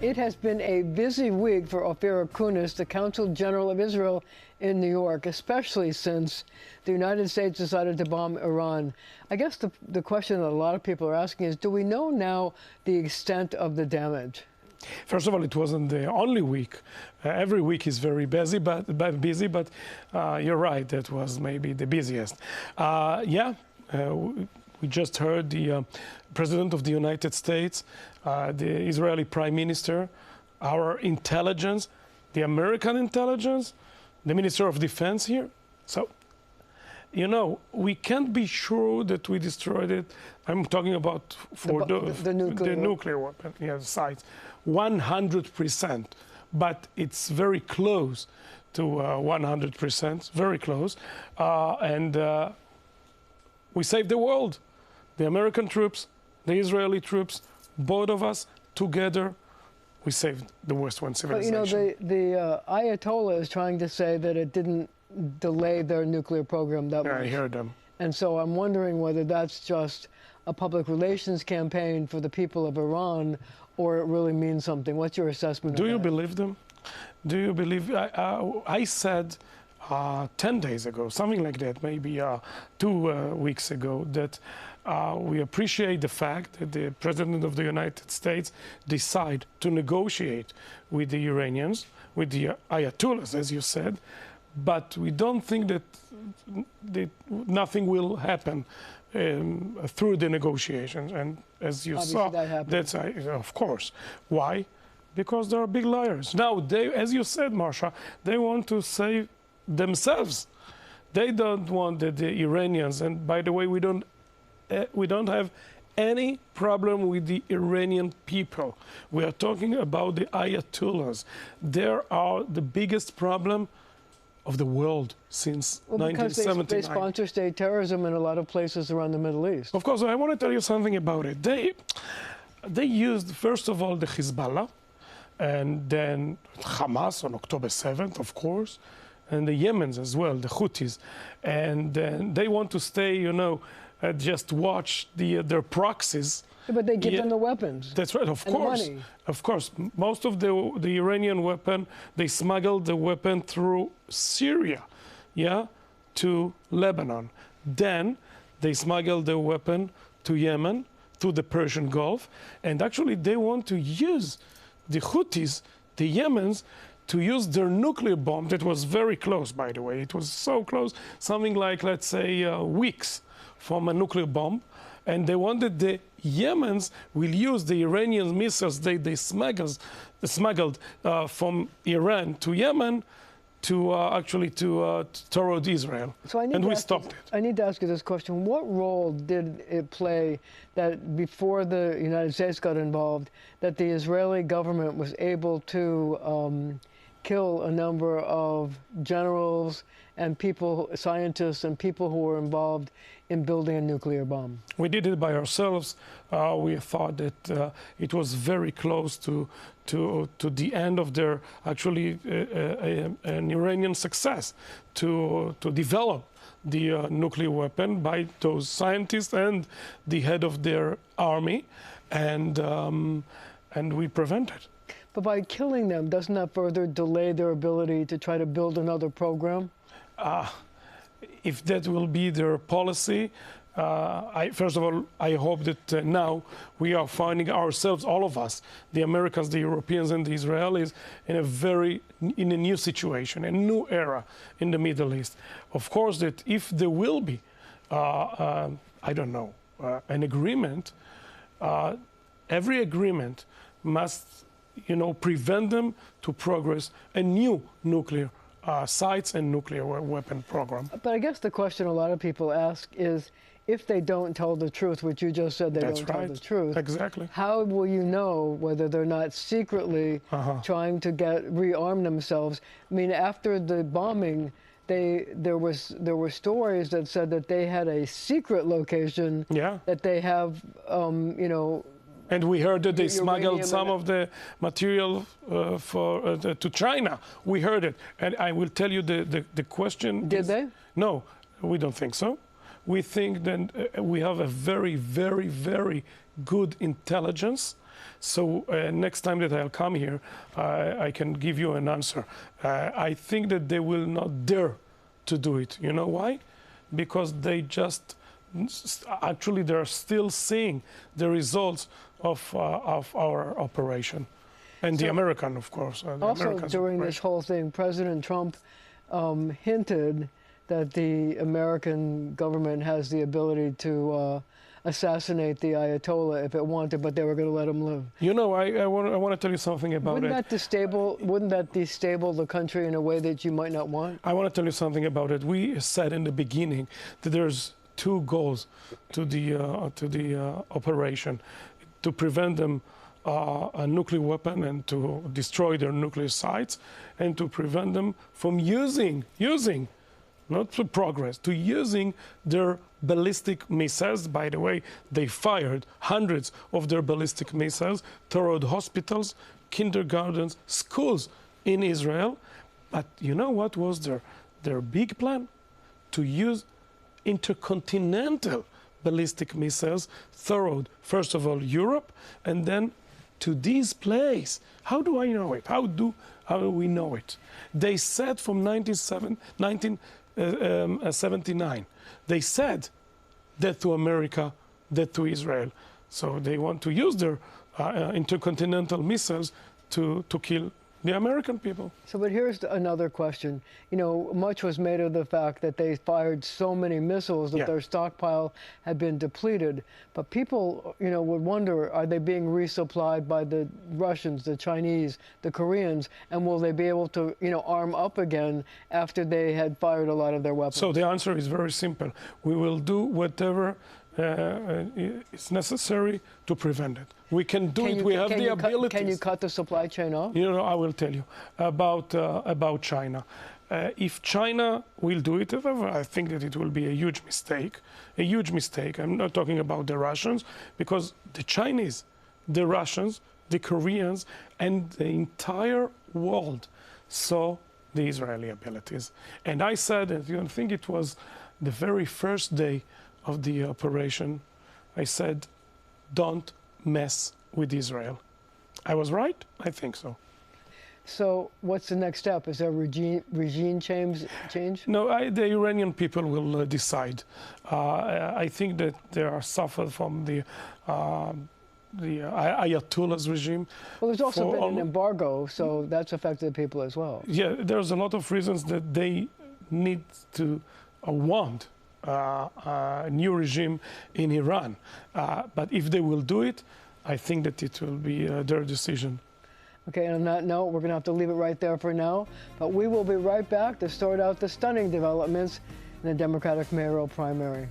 It has been a busy week for Ofir Akunis, the Consul General of Israel in New York, especially since the United States decided to bomb Iran. I guess the question that a lot of people are asking is, do we know now the extent of the damage? First of all, it wasn't the only week. Every week is very busy, but you're right, that was maybe the busiest. We just heard the President of the United States, the Israeli Prime Minister, our intelligence, the American intelligence, the Minister of Defense here. So, you know, we can't be sure that we destroyed it. I'm talking about for the nuclear weapon sites, 100%. But it's very close to 100%, very close. We saved the world. The American troops, the Israeli troops, both of us together, we saved the Western civilization. But, you know, the Ayatollah is trying to say that it didn't delay their nuclear program that much. I heard them. And so I'm wondering whether that's just a public relations campaign for the people of Iran, or it really means something. What's your assessment of that? Do you believe them? Do you believe? I said 10 days ago, something like that, maybe 2 weeks ago, that we appreciate the fact that the President of the United States decided to negotiate with the Iranians, with the Ayatollahs, as you said, but we don't think that nothing will happen through the negotiations. And as you saw, that's of course. Why? Because they are big liars. Now, they, as you said, Marcia, they want to save themselves. They don't want the Iranians. And by the way, we don't have any problem with the Iranian people. We are talking about the Ayatollahs. They are the biggest problem of the world since 1979. Because they sponsor state terrorism in a lot of places around the Middle East. Of course, I want to tell you something about it. They used, first of all, the Hezbollah, and then Hamas on October 7th, of course, and the Yemens as well, the Houthis. And they want to stay, you know, just watch their proxies. Yeah, but they give them the weapons. That's right, of course. Money. Of course. Most of the Iranian weapon, they smuggled the weapon through Syria, to Lebanon. Then they smuggled the weapon to Yemen, to the Persian Gulf. And actually, they want to use the Houthis, the Yemens, to use their nuclear bomb. That was very close, by the way. It was so close, something like, let's say, weeks from a nuclear bomb. And they wanted the Yemens will use the Iranian missiles they smuggled from Iran to Yemen to actually toward Israel. So we stopped it. I need to ask you this question. What role did it play that before the United States got involved, that the Israeli government was able to kill a number of generals and people, scientists and people who were involved in building a nuclear bomb? We did it by ourselves. We thought that it was very close to the end of their, actually, an Iranian success to develop the nuclear weapon by those scientists and the head of their army, and we prevented. But by killing them, doesn't that further delay their ability to try to build another program? If that will be their policy, first of all, I hope that now we are finding ourselves, all of us, the Americans, the Europeans, and the Israelis, in a new situation, a new era in the Middle East. Of course, that if there will be, I don't know, an agreement, every agreement must, you know, prevent them to progress a new nuclear sites and nuclear weapon program. But I guess the question a lot of people ask is, if they don't tell the truth, which you just said they don't tell the truth, exactly, how will you know whether they're not secretly trying to rearm themselves? I mean, after the bombing, there were stories that said that they had a secret location that they have, you know. And we heard that they smuggled some of the material to China. We heard it. And I will tell you the question. Did they? No, we don't think so. We think that we have a very, very, very good intelligence So next time that I'll come here, I can give you an answer. I think that they will not dare to do it. You know why? Because they just, actually they're still seeing the results of our operation. And the American, of course. Also, during this whole thing, President Trump hinted that the American government has the ability to assassinate the Ayatollah if it wanted, but they were going to let him live. You know, I want to tell you something about Wouldn't that destabilize the country in a way that you might not want? I want to tell you something about it. We said in the beginning that there's two goals to the operation: to prevent them a nuclear weapon and to destroy their nuclear sites, and to prevent them from using, not to progress, to using their ballistic missiles. By the way, they fired hundreds of their ballistic missiles toward hospitals, kindergartens, schools in Israel. But you know what was their big plan? To use intercontinental ballistic missiles toward, first of all, Europe, and then to this place. How do I know it? How do we know it? They said from 1979, they said that to America, that to Israel. So they want to use their intercontinental missiles to kill the American people. So, but here's another question. You know, much was made of the fact that they fired so many missiles that their stockpile had been depleted. But people, you know, would wonder, are they being resupplied by the Russians, the Chinese, the Koreans, and will they be able to, you know, arm up again after they had fired a lot of their weapons? So the answer is very simple. We will do whatever is necessary to prevent it. We can do it. We have the ability. Can you cut the supply chain off? You know, I will tell you about China. If China will do it, I think that it will be a huge mistake. A huge mistake. I'm not talking about the Russians, because the Chinese, the Russians, the Koreans, and the entire world saw the Israeli abilities. And I said, and I think it was the very first day of the operation, I said, don't mess with Israel. I was right? I think so. So what's the next step? Is there regime change? No, the Iranian people will decide. I think that they are suffered from the Ayatollah's regime. Well, there's also been an embargo, so that's affected people as well. Yeah, there's a lot of reasons that they need to want a new regime in Iran. But if they will do it, I think that it will be their decision. Okay, and on that note, we're going to have to leave it right there for now. But we will be right back to sort out the stunning developments in the Democratic mayoral primary.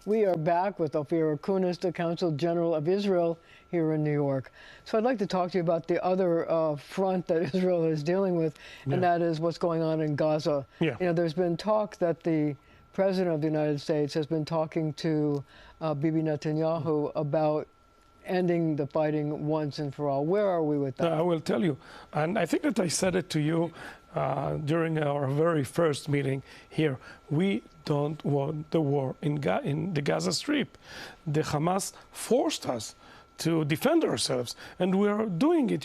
We are back with Ofir Akunis, the Consul General of Israel here in New York. So I'd like to talk to you about the other front that Israel is dealing with, and that is what's going on in Gaza. Yeah. You know, there's been talk that the President of the United States has been talking to Bibi Netanyahu about ending the fighting once and for all. Where are we with that? I will tell you. And I think that I said it to you during our very first meeting here. We don't want the war in the Gaza Strip. The Hamas forced us to defend ourselves, and we are doing it.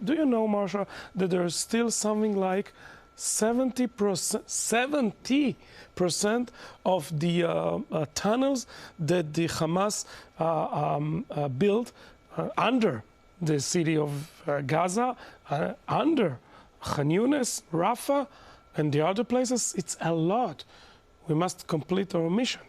Do you know, Marcia, that there's still something like 70% of the tunnels that the Hamas built under the city of Gaza, under Khan Yunis, Rafah, and the other places? It's a lot. We must complete our mission.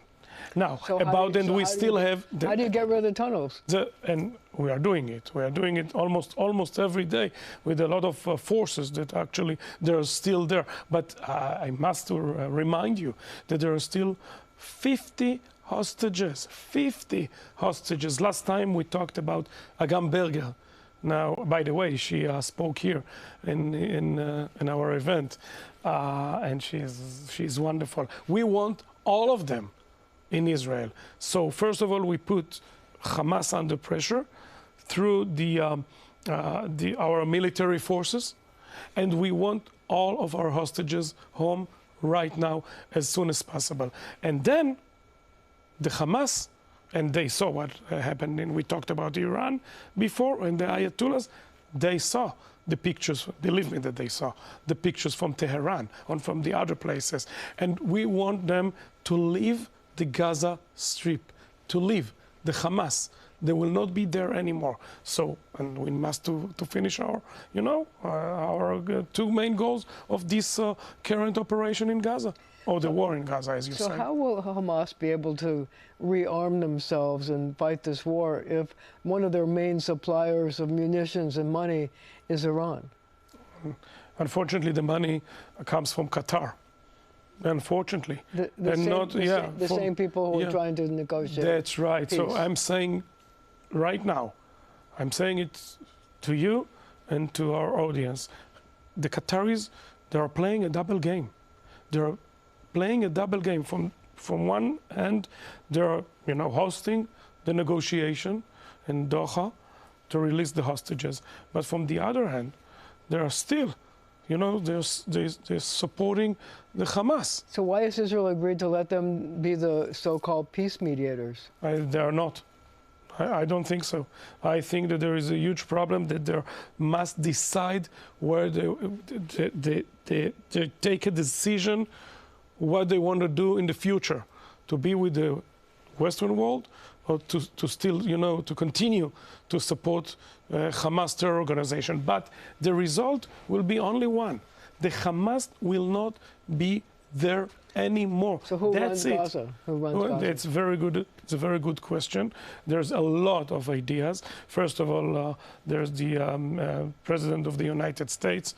Now, So how do you get rid of the tunnels? And we are doing it. We are doing it almost every day with a lot of forces that actually they're still there. But I must remind you that there are still 50 hostages. 50 hostages. Last time we talked about Agam Berger. Now, by the way, she spoke here in our event, and she's wonderful. We want all of them in Israel. So first of all, we put Hamas under pressure through our military forces, and we want all of our hostages home right now as soon as possible. And then the Hamas, and they saw what happened, and we talked about Iran before, and the Ayatollahs, they saw the pictures, believe me that they saw the pictures from Tehran and from the other places. And we want them to leave the Gaza Strip, to leave the Hamas. They will not be there anymore. So, and we must to finish our, our two main goals of this current operation in Gaza, or the war in Gaza, as you say. So how will Hamas be able to rearm themselves and fight this war if one of their main suppliers of munitions and money is Iran? Unfortunately, the money comes from Qatar. Unfortunately, the same people who are trying to negotiate. That's right. Peace. So I'm saying, right now, I'm saying it to you and to our audience. The Qataris, they are playing a double game. They're playing a double game. From one hand, they're hosting the negotiation in Doha to release the hostages, but from the other hand, they are still, they're supporting the Hamas. So why has Israel agreed to let them be the so-called peace mediators? They are not. I don't think so. I think that there is a huge problem that they must decide where they take a decision what they want to do in the future, to be with the Western world or to still, to continue to support Hamas terror organization. But the result will be only one. The Hamas will not be there anymore. So who runs Gaza? Who runs Gaza? It's very good. It's a very good question. There's a lot of ideas. First of all, there's the President of the United States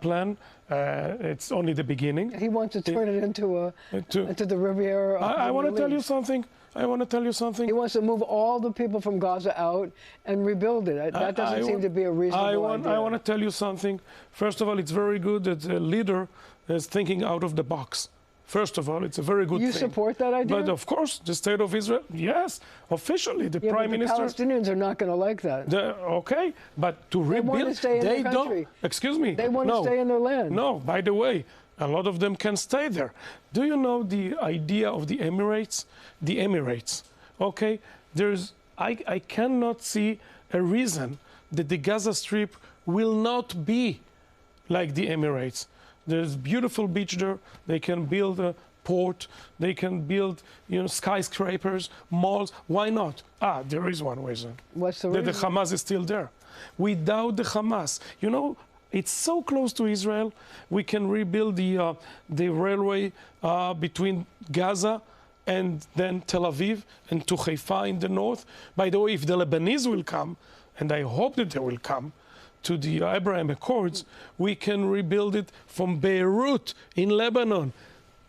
plan. It's only the beginning. He wants to turn it into the Riviera. I want to tell you something. I want to tell you something. He wants to move all the people from Gaza out and rebuild it. That doesn't seem to be a reasonable idea. I want to tell you something. First of all, it's very good that a leader is thinking out of the box. First of all, it's a very good thing. You support that idea? But of course, the state of Israel, yes, officially, the Prime Minister. The Palestinians are not going to like that. Okay, but to rebuild, they want to stay in their country. Excuse me. They want to stay in their land. No, by the way, a lot of them can stay there. Do you know the idea of the Emirates? The Emirates, okay? I cannot see a reason that the Gaza Strip will not be like the Emirates. There's beautiful beach there. They can build a port. They can build, skyscrapers, malls. Why not? There is one reason. What's the reason? That the Hamas is still there. Without the Hamas, it's so close to Israel. We can rebuild the railway between Gaza and then Tel Aviv and to Haifa in the north. By the way, if the Lebanese will come, and I hope that they will come, to the Abraham Accords, we can rebuild it from Beirut in Lebanon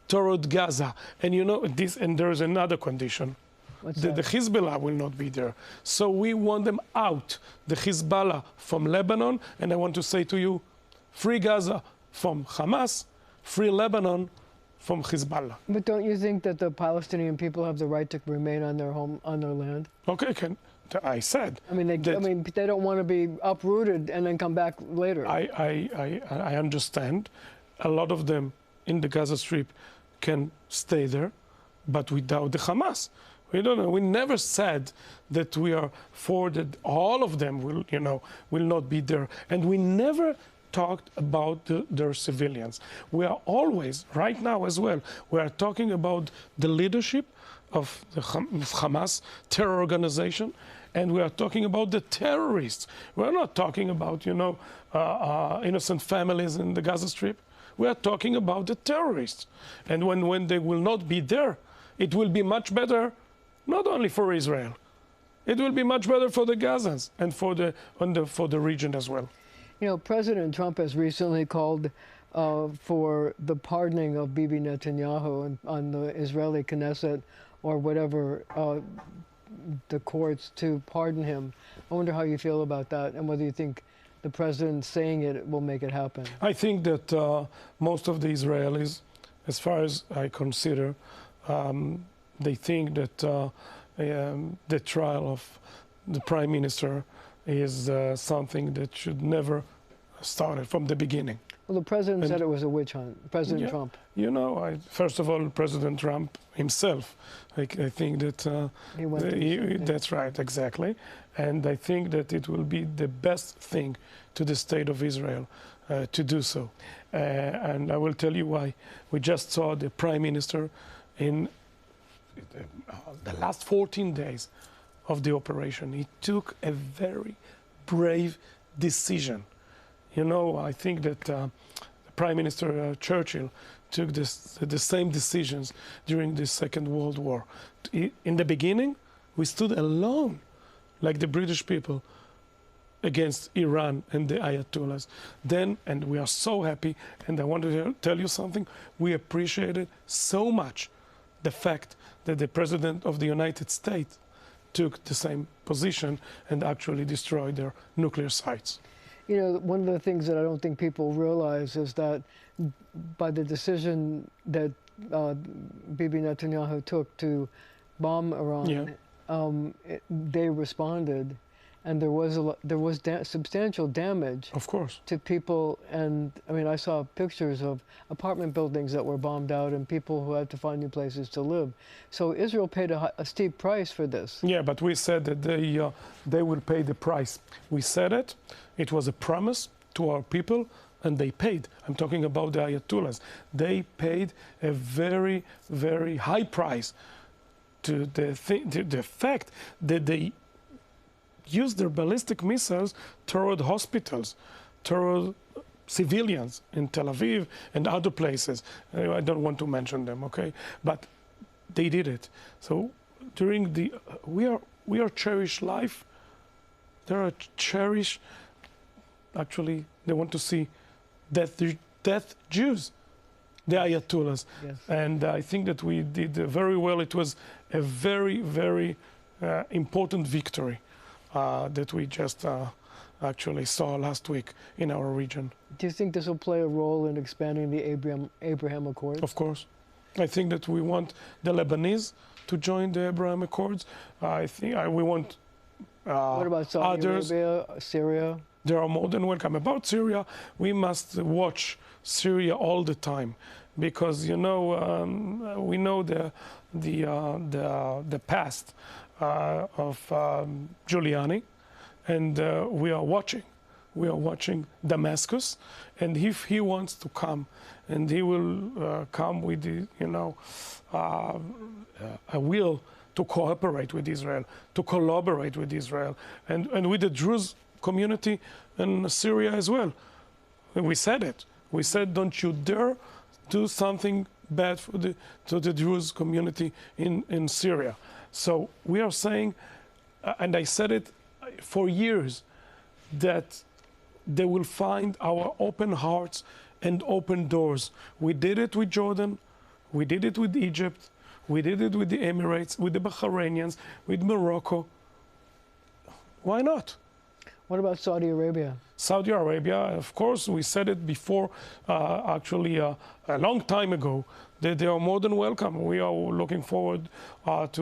toward Gaza. And and there's another condition. The Hezbollah will not be there. So we want them out, the Hezbollah from Lebanon. And I want to say to you, free Gaza from Hamas, free Lebanon from Hezbollah. But don't you think that the Palestinian people have the right to remain on their land? Okay, I said. They don't want to be uprooted and then come back later. I understand. A lot of them in the Gaza Strip can stay there, but without the Hamas. We don't know. We never said that we are for that. All of them will not be there, and we never talked about their civilians. We are always, right now as well, we are talking about the leadership of the Hamas terror organization, and we are talking about the terrorists. We're not talking about, innocent families in the Gaza Strip. We are talking about the terrorists. And when they will not be there, it will be much better, not only for Israel, it will be much better for the Gazans and for the region as well. President Trump has recently called for the pardoning of Bibi Netanyahu on the Israeli Knesset or whatever the courts to pardon him. I wonder how you feel about that and whether you think the president saying it will make it happen. I think that most of the Israelis, as far as I consider, they think that the trial of the prime minister is something that should never start from the beginning. Well, the president And- said it was a witch hunt. President Yeah. Trump. You know, first of all, President Trump himself, I think that He went through something. that's right, exactly. And I think that it will be the best thing to the state of Israel to do so. And I will tell you why. We just saw the prime minister in the last 14 days of the operation. He took a very brave decision. You know, I think that Prime Minister Churchill took the same decisions during the Second World War. In the beginning, we stood alone, like the British people, against Iran and the Ayatollahs. Then, and we are so happy, and I want to tell you something, we appreciated so much the fact that the President of the United States took the same position and actually destroyed their nuclear sites. You know, one of the things that I don't think people realize is that by the decision that Bibi Netanyahu took to bomb Iran, Yeah. they responded, and there was substantial damage Of course. to people. And I mean, I saw pictures of apartment buildings that were bombed out and people who had to find new places to live. So Israel paid a steep price for this. Yeah, but we said that they will pay the price. We said it. It was a promise to our people, and they paid. I'm talking about the Ayatollahs. They paid a very, very high price to the fact that they used their ballistic missiles toward hospitals, toward civilians in Tel Aviv and other places. I don't want to mention them, okay? But they did it. So during we are cherish life. There are cherish. Actually, they want to see death Jews, the Ayatollahs. Yes. And I think that we did very well. It was a very, very important victory that we just actually saw last week in our region. Do you think this will play a role in expanding the Abraham Accords? Of course. I think that we want the Lebanese to join the Abraham Accords. I think we want What about Saudi others. Arabia, Syria? They are more than welcome. About Syria, we must watch Syria all the time, because you know we know the past of Giuliani, and we are watching. We are watching Damascus, and if he wants to come, and he will come with a will to cooperate with Israel, to collaborate with Israel, and with the Druze community in Syria as well. And we said it. We said, don't you dare do something bad to the Druze community in Syria. So we are saying, and I said it for years, that they will find our open hearts and open doors. We did it with Jordan. We did it with Egypt. We did it with the Emirates, with the Bahrainians, with Morocco. Why not? What about Saudi Arabia? Saudi Arabia, of course, we said it before, actually a long time ago, that they are more than welcome. We are looking forward to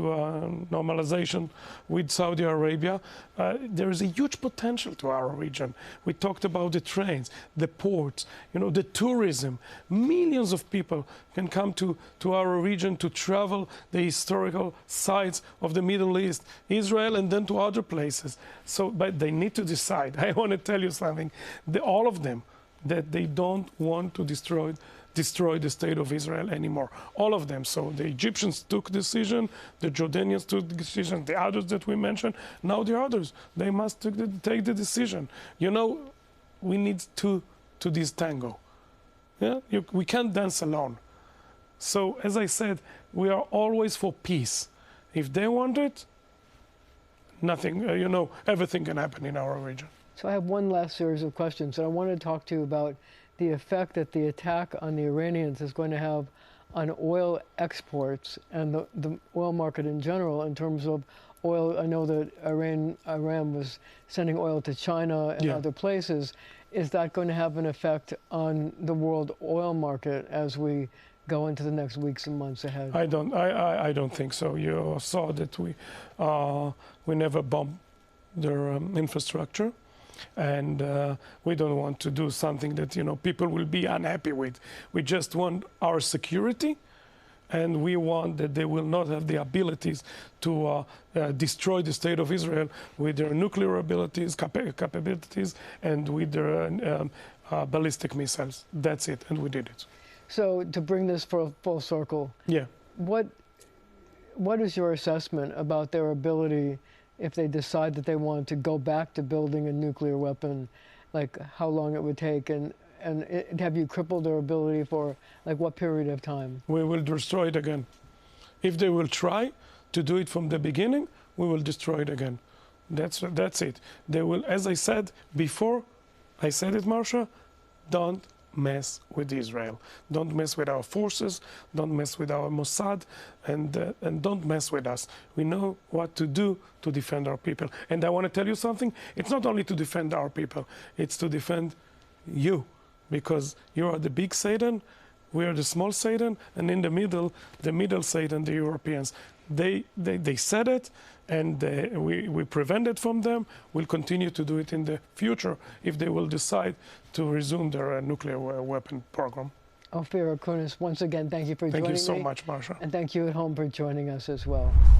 normalization with Saudi Arabia. There is a huge potential to our region. We talked about the trains, the ports, the tourism. Millions of people can come to our region to travel the historical sites of the Middle East, Israel, and then to other places. So, but they need to decide. I want to tell you something. All of them, that they don't want to destroy the state of Israel anymore. All of them. So the Egyptians took decision, the Jordanians took the decision, the others that we mentioned, now the others, they must take the decision. We need to this tango. Yeah, we can't dance alone. So as I said, we are always for peace. If they want it, nothing, everything can happen in our region. So I have one last series of questions, and I want to talk to you about the effect that the attack on the Iranians is going to have on oil exports and the oil market in general in terms of oil. I know that Iran was sending oil to China and other places. Is that going to have an effect on the world oil market as we go into the next weeks and months ahead? I don't think so. You saw that we never bombed their infrastructure. And we don't want to do something that, people will be unhappy with. We just want our security, and we want that they will not have the abilities to destroy the state of Israel with their nuclear abilities, capabilities, and with their ballistic missiles. That's it, and we did it. So to bring this full circle, Yeah. What is your assessment about their ability, if they decide that they want to go back to building a nuclear weapon, like how long it would take, and have you crippled their ability for like what period of time? We will destroy it again. If they will try to do it from the beginning, we will destroy it again. That's it. They will, as I said before, I said it, Marcia, don't mess with Israel. Don't mess with our forces. Don't mess with our Mossad, and don't mess with us. We know what to do to defend our people. And I want to tell you something. It's not only to defend our people. It's to defend you, because you are the big Satan. We are the small Satan, and in the middle Satan, the Europeans. They said it, and we prevented from them. We'll continue to do it in the future if they will decide to resume their nuclear weapon program. Ofir Akunis, once again, thank you for joining me. Thank you so much, Marcia. And thank you at home for joining us as well.